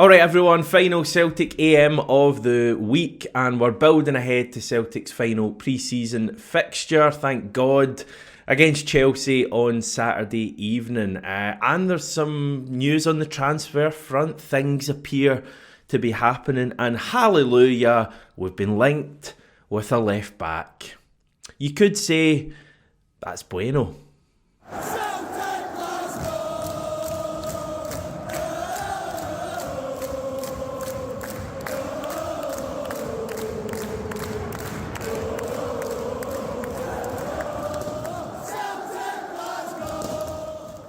Alright everyone, final Celtic AM of the week, and we're building ahead to Celtic's final pre-season fixture, thank God, against Chelsea on Saturday evening. And there's some news on the transfer front. Things appear to be happening, and hallelujah, we've been linked with a left back. You could say that's Bueno.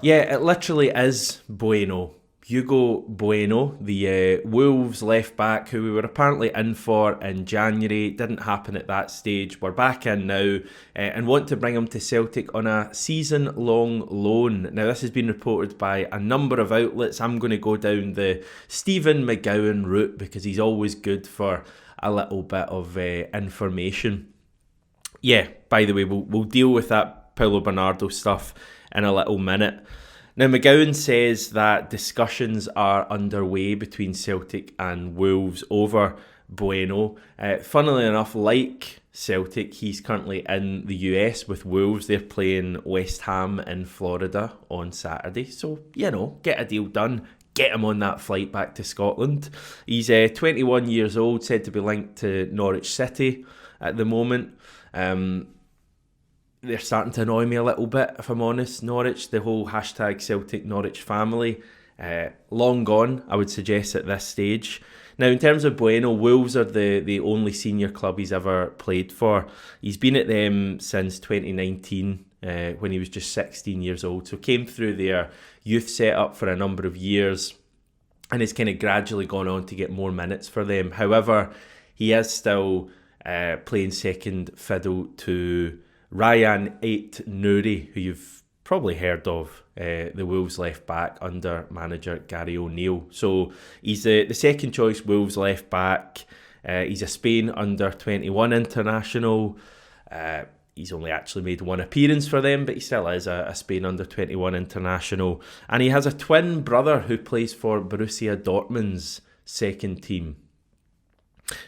Yeah, it literally is Bueno. Hugo Bueno, the Wolves left back who we were apparently in for in January. Didn't happen at that stage. We're back in now and want to bring him to Celtic on a season-long loan. Now, this has been reported by a number of outlets. I'm going to go down the Stephen McGowan route because he's always good for a little bit of information. Yeah, by the way, we'll deal with that Paulo Bernardo stuff in a little minute. Now, McGowan says that discussions are underway between Celtic and Wolves over Bueno. Funnily enough, like Celtic, he's currently in the US with Wolves. They're playing West Ham in Florida on Saturday. So, get a deal done. Get him on that flight back to Scotland. He's 21 years old, said to be linked to Norwich City at the moment. They're starting to annoy me a little bit, if I'm honest. Norwich, the whole hashtag Celtic Norwich family, long gone, I would suggest at this stage. Now, in terms of Bueno, Wolves are the only senior club he's ever played for. He's been at them since 2019, when he was just 16 years old. So came through their youth setup for a number of years and has kind of gradually gone on to get more minutes for them. However, he is still playing second fiddle to Ryan Ait-Nouri, who you've probably heard of, the Wolves left back under manager Gary O'Neill. So he's the second choice Wolves left back. He's a Spain under 21 international. He's only actually made one appearance for them, but he still is a Spain under 21 international. And he has a twin brother who plays for Borussia Dortmund's second team.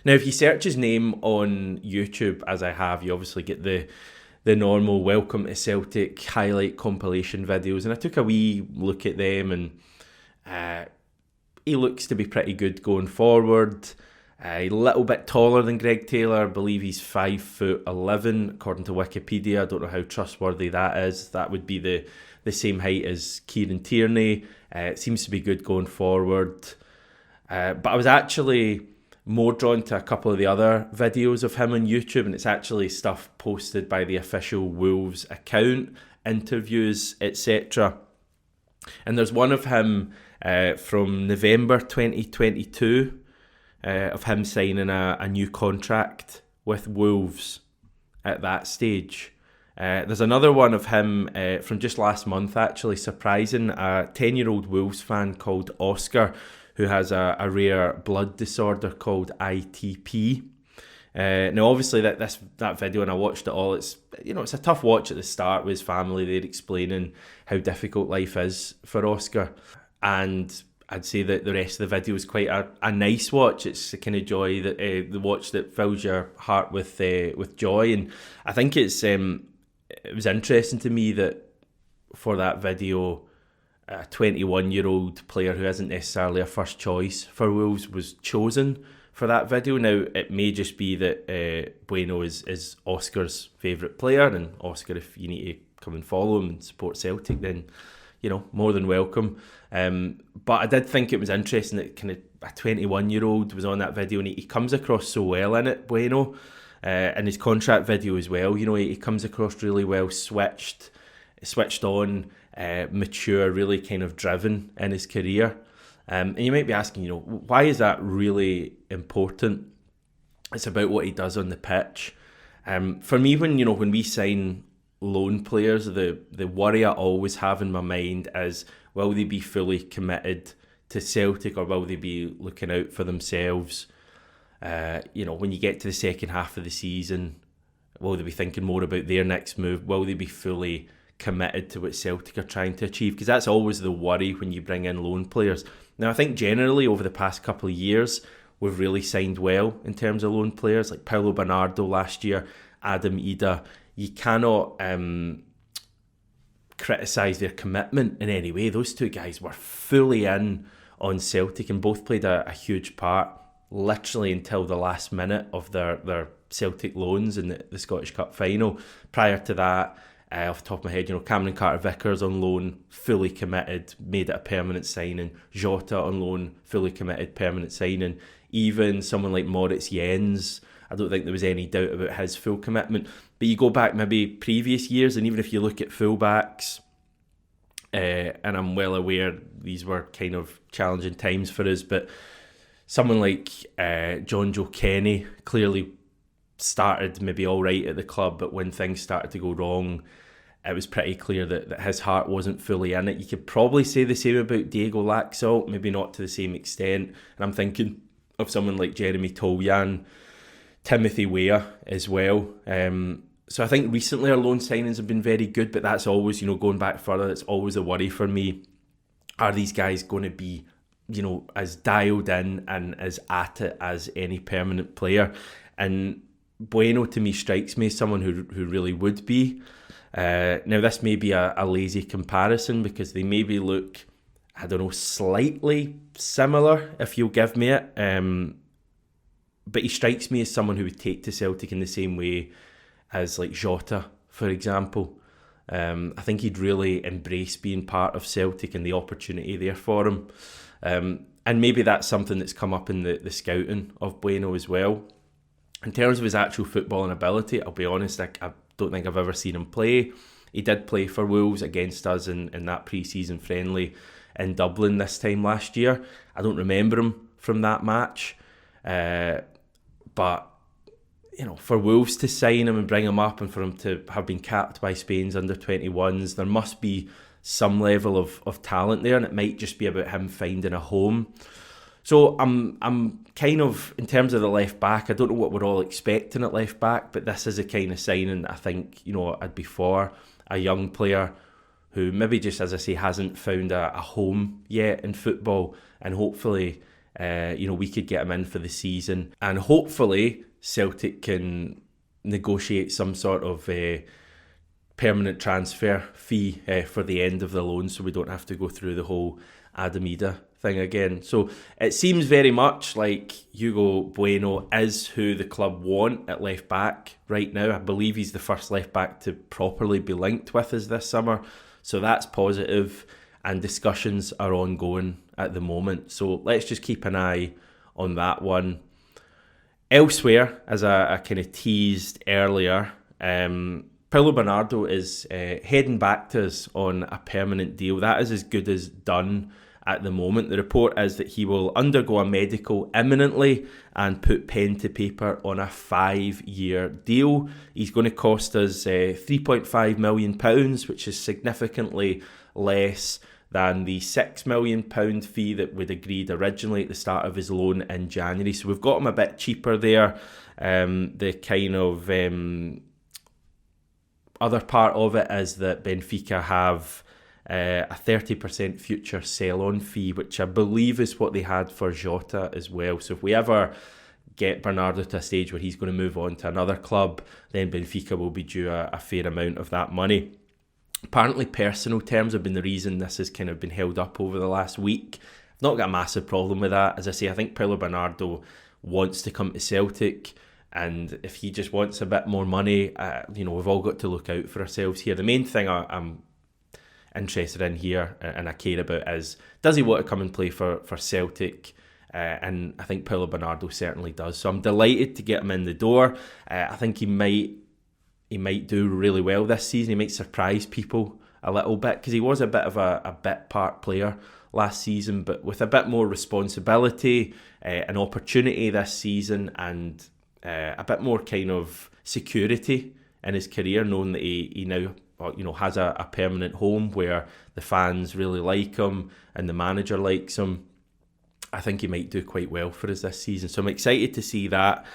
Now, if you search his name on YouTube, as I have, you obviously get the normal Welcome to Celtic highlight compilation videos, and I took a wee look at them, and he looks to be pretty good going forward. A little bit taller than Greg Taylor. I believe he's 5'11", according to Wikipedia. I don't know how trustworthy that is. That would be the same height as Kieran Tierney. It seems to be good going forward. But I was actually more drawn to a couple of the other videos of him on YouTube, and it's actually stuff posted by the official Wolves account, interviews, etc. And there's one of him from November 2022 of him signing a new contract with Wolves at that stage. There's another one of him from just last month, actually, surprising, a 10-year-old Wolves fan called Oscar, who has a rare blood disorder called ITP. Now, obviously, that video, and I watched it all, it's a tough watch at the start with his family. They're explaining how difficult life is for Oscar. And I'd say that the rest of the video is quite a nice watch. It's the kind of joy, that the watch that fills your heart with joy. And I think it was interesting to me that for that video, a 21-year-old player who isn't necessarily a first choice for Wolves was chosen for that video. Now, it may just be that Bueno is Oscar's favourite player, and Oscar, if you need to come and follow him and support Celtic, then more than welcome. But I did think it was interesting that kind of a 21-year-old was on that video, and he comes across so well in it, Bueno, in his contract video as well. He comes across really well, switched on, mature, really kind of driven in his career. And you might be asking, why is that really important? It's about what he does on the pitch. For me, when we sign loan players, the worry I always have in my mind is, will they be fully committed to Celtic, or will they be looking out for themselves? When you get to the second half of the season, will they be thinking more about their next move? Will they be fully committed to what Celtic are trying to achieve, because that's always the worry when you bring in loan players. Now, I think generally over the past couple of years, we've really signed well in terms of loan players, like Paulo Bernardo last year, Adam Ida. You cannot criticise their commitment in any way. Those two guys were fully in on Celtic and both played a huge part, literally until the last minute of their Celtic loans in the Scottish Cup final. Prior to that, off the top of my head, Cameron Carter-Vickers on loan, fully committed, made it a permanent signing. Jota on loan, fully committed, permanent signing. Even someone like Moritz Jens, I don't think there was any doubt about his full commitment. But you go back maybe previous years, and even if you look at fullbacks, and I'm well aware these were kind of challenging times for us, but someone like John Joe Kenny clearly started maybe all right at the club, but when things started to go wrong, it was pretty clear that his heart wasn't fully in it. You could probably say the same about Diego Laxalt, maybe not to the same extent. And I'm thinking of someone like Jeremy Toljan, Timothy Weah as well. So I think recently our loan signings have been very good, but that's always, going back further, it's always a worry for me. Are these guys going to be, as dialed in and as at it as any permanent player? And Bueno to me strikes me as someone who really would be. Now this may be a lazy comparison because they maybe look, slightly similar, if you'll give me it. But he strikes me as someone who would take to Celtic in the same way as like Jota, for example. I think he'd really embrace being part of Celtic and the opportunity there for him. And maybe that's something that's come up in the scouting of Bueno as well. In terms of his actual footballing ability, I'll be honest, I don't think I've ever seen him play. He did play for Wolves against us in that pre-season friendly in Dublin this time last year. I don't remember him from that match. But, for Wolves to sign him and bring him up and for him to have been capped by Spain's under-21s, there must be some level of talent there, and it might just be about him finding a home. So I'm kind of, in terms of the left back, I don't know what we're all expecting at left back, but this is a kind of signing that I think, I'd be for. A young player who maybe just, as I say, hasn't found a home yet in football, and hopefully, we could get him in for the season, and hopefully Celtic can negotiate some sort of permanent transfer fee for the end of the loan, so we don't have to go through the whole Adam Ida thing again. So it seems very much like Hugo Bueno is who the club want at left back right now. I believe he's the first left back to properly be linked with us this summer, so that's positive, and discussions are ongoing at the moment. So let's just keep an eye on that one. Elsewhere, as I kind of teased earlier, Paulo Bernardo is heading back to us on a permanent deal. That is as good as done at the moment. The report is that he will undergo a medical imminently and put pen to paper on a 5-year deal. He's going to cost us £3.5 million, which is significantly less than the £6 million fee that we'd agreed originally at the start of his loan in January. So we've got him a bit cheaper there. The kind of other part of it is that Benfica have a 30% future sell-on fee, which I believe is what they had for Jota as well. So if we ever get Bernardo to a stage where he's going to move on to another club, then Benfica will be due a fair amount of that money. Apparently personal terms have been the reason this has kind of been held up over the last week. I've not got a massive problem with that. As I say, I think Paulo Bernardo wants to come to Celtic, and if he just wants a bit more money, we've all got to look out for ourselves here. The main thing I'm interested in here and I care about is, does he want to come and play for Celtic? And I think Paulo Bernardo certainly does. So I'm delighted to get him in the door. I think he might do really well this season. He might surprise people a little bit because he was a bit of a bit part player last season, but with a bit more responsibility, an opportunity this season, and a bit more kind of security in his career, knowing that he now has a permanent home where the fans really like him and the manager likes him. I think he might do quite well for us this season. So I'm excited to see that.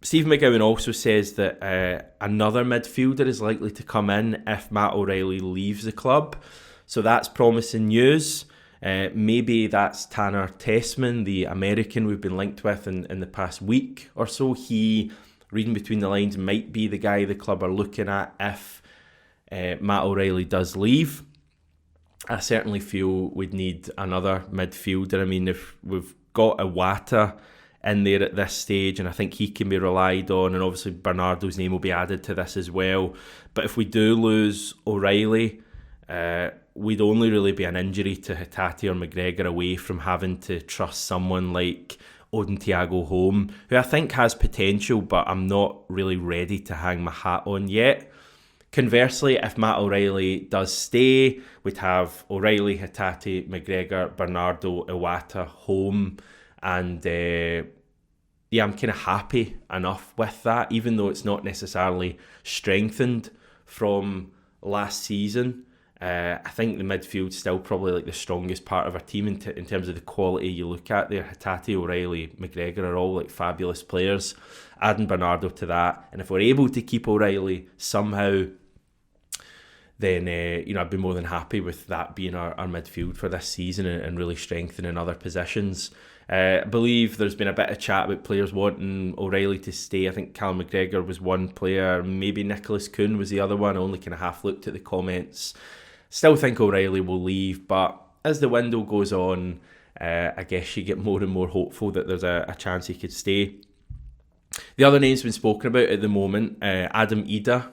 Steve McGowan also says that another midfielder is likely to come in if Matt O'Reilly leaves the club. So that's promising news. Maybe that's Tanner Tessman, the American we've been linked with in the past week or so. He, reading between the lines, might be the guy the club are looking at if Matt O'Reilly does leave. I certainly feel we'd need another midfielder. I mean, if we've got Iwata in there at this stage, and I think he can be relied on, and obviously Bernardo's name will be added to this as well. But if we do lose O'Reilly, we'd only really be an injury to Hatate or McGregor away from having to trust someone like Odin Thiago Holm, who I think has potential, but I'm not really ready to hang my hat on yet. Conversely, if Matt O'Reilly does stay, we'd have O'Reilly, Hatate, McGregor, Bernardo, Iwata, Holm, and I'm kind of happy enough with that, even though it's not necessarily strengthened from last season. I think the midfield's still probably like the strongest part of our team in terms of the quality you look at there. Hatate, O'Reilly, McGregor are all like fabulous players. Adding Bernardo to that, and if we're able to keep O'Reilly somehow, then I'd be more than happy with that being our midfield for this season and really strengthening other positions. I believe there's been a bit of chat about players wanting O'Reilly to stay. I think Callum McGregor was one player, maybe Nicholas Kuhn was the other one. I only kind of half looked at the comments. Still think O'Reilly will leave, but as the window goes on, I guess you get more and more hopeful that there's a chance he could stay. The other names been spoken about at the moment, Adam Ida.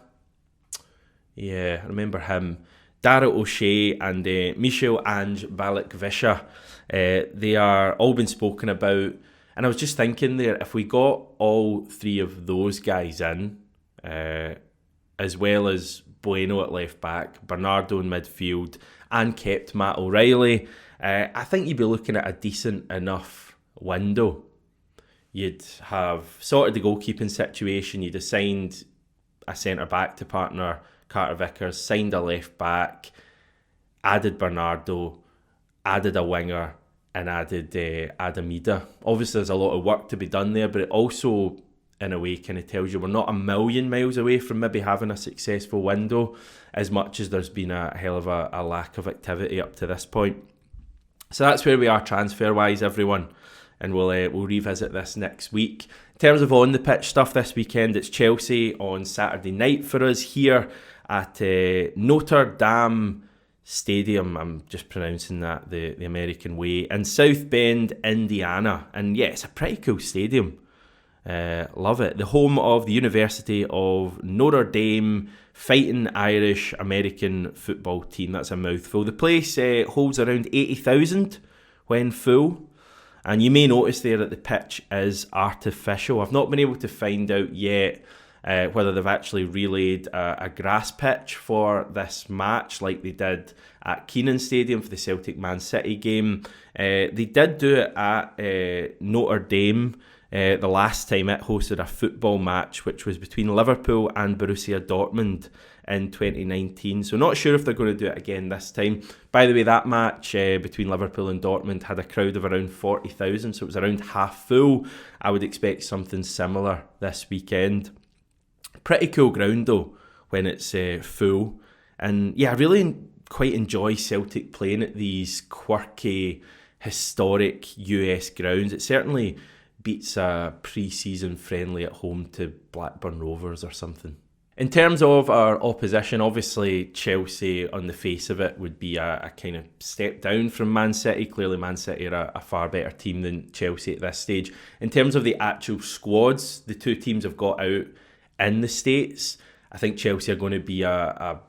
Yeah, I remember him. Dara O'Shea and Michel Ange Balak-Visha. They are all been spoken about. And I was just thinking there, if we got all three of those guys in, as well as Bueno at left back, Bernardo in midfield, and kept Matt O'Reilly, I think you'd be looking at a decent enough window. You'd have sorted the goalkeeping situation, you'd assigned a centre-back to partner Carter Vickers, signed a left-back, added Bernardo, added a winger, and added Adam Ida. Obviously, there's a lot of work to be done there, but it also, in a way, kind of tells you we're not a million miles away from maybe having a successful window, as much as there's been a hell of a lack of activity up to this point. So that's where we are transfer-wise, everyone. And we'll revisit this next week. In terms of on-the-pitch stuff this weekend, it's Chelsea on Saturday night for us here at Notre Dame Stadium. I'm just pronouncing that the American way. In South Bend, Indiana. And yeah, it's a pretty cool stadium. Love it. The home of the University of Notre Dame Fighting Irish American football team. That's a mouthful. The place holds around 80,000 when full. And you may notice there that the pitch is artificial. I've not been able to find out yet whether they've actually relayed a grass pitch for this match like they did at Keenan Stadium for the Celtic Man City game. They did do it at Notre Dame the last time it hosted a football match, which was between Liverpool and Borussia Dortmund in 2019. So not sure if they're going to do it again this time. By the way, that match between Liverpool and Dortmund had a crowd of around 40,000, so it was around half full. I would expect something similar this weekend. Pretty cool ground though when it's full. And yeah, I really quite enjoy Celtic playing at these quirky, historic US grounds. It certainly beats a pre-season friendly at home to Blackburn Rovers or something. In terms of our opposition, obviously Chelsea on the face of it would be a kind of step down from Man City. Clearly Man City are a far better team than Chelsea at this stage. In terms of the actual squads the two teams have got out in the States, I think Chelsea are going to be a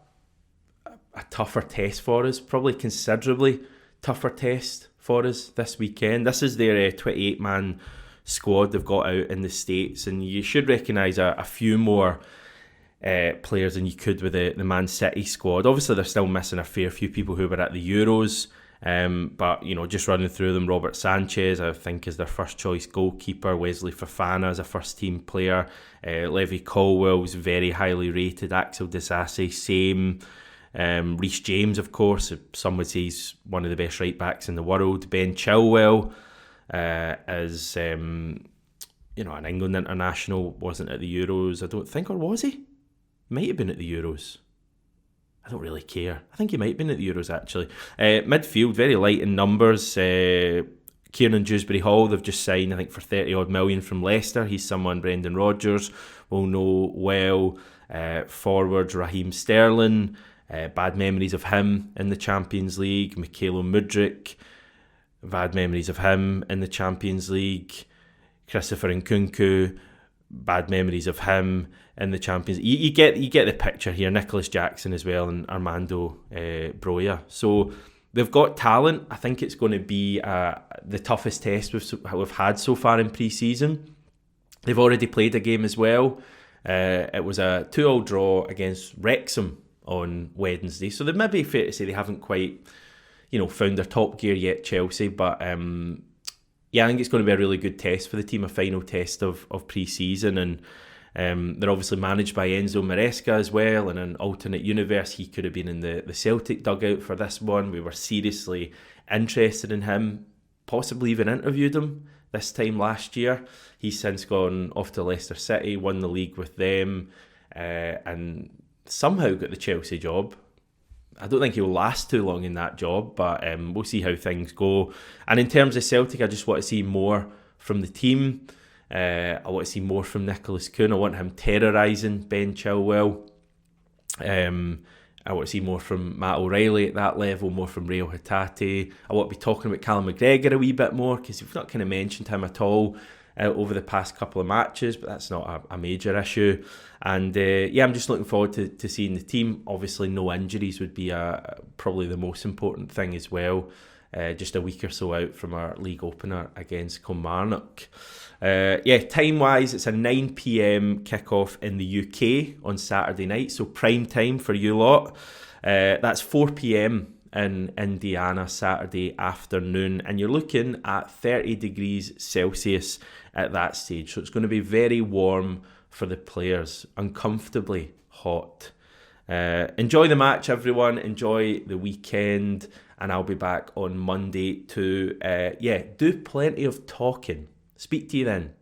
tougher test for us, probably considerably tougher test for us this weekend. This is their 28-man squad they've got out in the States, and you should recognise a few more players than you could with the Man City squad. Obviously they're still missing a fair few people who were at the Euros, but just running through them, Robert Sanchez I think is their first choice goalkeeper, Wesley Fofana is a first team player, Levi Colwell's very highly rated, Axel Disasi same, Reece James of course, some would say he's one of the best right backs in the world, Ben Chilwell is an England international, wasn't at the Euros, I don't think, or was he? Might have been at the Euros. I don't really care. I think he might have been at the Euros, actually. Midfield, very light in numbers. Kieran Dewsbury-Hall, they've just signed, I think, for 30-odd million from Leicester. He's someone Brendan Rodgers will know well. Forwards, Raheem Sterling. Bad memories of him in the Champions League. Mykhailo Mudryk. Bad memories of him in the Champions League. Christopher Nkunku. Bad memories of him in the Champions League. You get the picture here. Nicholas Jackson as well, and Armando Broja. So they've got talent. I think it's going to be the toughest test we've had so far in pre-season. They've already played a game as well. It was a 2-2 draw against Wrexham on Wednesday. So they may be fair to say they haven't quite, found their top gear yet, Chelsea. But I think it's going to be a really good test for the team, a final test of pre-season. And they're obviously managed by Enzo Maresca as well. In an alternate universe, he could have been in the Celtic dugout for this one. We were seriously interested in him, possibly even interviewed him this time last year. He's since gone off to Leicester City, won the league with them, and somehow got the Chelsea job. I don't think he'll last too long in that job, but we'll see how things go. And in terms of Celtic, I just want to see more from the team. I want to see more from Nicholas Kuhn. I want him terrorising Ben Chilwell. I want to see more from Matt O'Reilly at that level, more from Rio Hatate. I want to be talking about Callum McGregor a wee bit more, because we've not kind of mentioned him at all over the past couple of matches, but that's not a major issue. And I'm just looking forward to seeing the team. Obviously, no injuries would be probably the most important thing as well. Just a week or so out from our league opener against Kilmarnock. Time-wise, it's a 9 p.m. kickoff in the UK on Saturday night, so prime time for you lot. That's 4 p.m. in Indiana Saturday afternoon, and you're looking at 30 degrees Celsius at that stage, so it's going to be very warm for the players, uncomfortably hot. Enjoy the match, everyone. Enjoy the weekend, and I'll be back on Monday to do plenty of talking. Speak to you then.